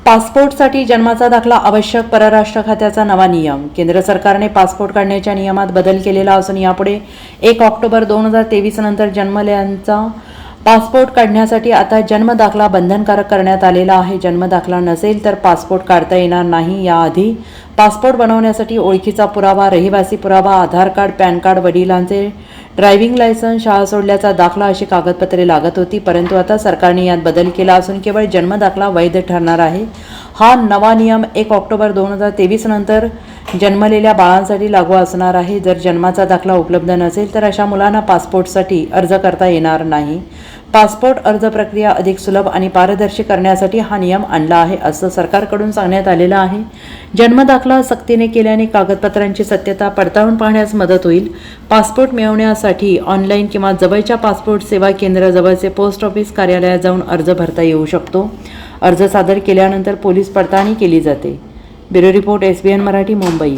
पासपोर्टसाठी जन्माचा दाखला आवश्यक. परराष्ट्र खात्याचा नवा नियम. केंद्र सरकारने पासपोर्ट काढण्याच्या नियमात बदल केलेला असून यापुढे 1 ऑक्टोबर 2023 नंतर जन्मलेल्यांचा पासपोर्ट काढण्यासाठी आता जन्मदाखला बंधनकारक करण्यात आलेला आहे. जन्मदाखला नसेल तर पासपोर्ट काढता येणार नाही. याआधी पासपोर्ट बनवण्यासाठी ओळखीचा पुरावा, रहिवासी पुरावा, आधार कार्ड, पॅन कार्ड, वडिलांचे ड्रायव्हिंग लायसन्स, शाळा सोडल्याचा दाखला अशी कागदपत्रे लागत होती. परंतु आता सरकारने यात बदल केला असून केवळ जन्मदाखला वैध ठरणार आहे. हा नवा नियम 1 ऑक्टोबर 2023 नंतर जन्मलेल्या बाळांसाठी लागू असणार आहे. जर जन्माचा दाखला उपलब्ध नसेल तर अशा मुलांना पासपोर्टसाठी अर्ज करता येणार नाही. पासपोर्ट अर्ज प्रक्रिया अधिक सुलभ आणि पारदर्शी करण्यासाठी हा नियम आणला आहे असं सरकारकडून सांगण्यात आलेलं आहे. जन्मदाखला सक्तीने केल्याने कागदपत्रांची सत्यता पडताळून पाहण्यास मदत होईल. पासपोर्ट मिळवण्यासाठी ऑनलाईन किंवा जवळच्या पासपोर्ट सेवा केंद्र, जवळचे पोस्ट ऑफिस कार्यालयात जाऊन अर्ज भरता येऊ शकतो. अर्ज सादर केल्यानंतर पोलीस पडताळणी केली जाते. Bureau report, SBN Marathi, Mumbai.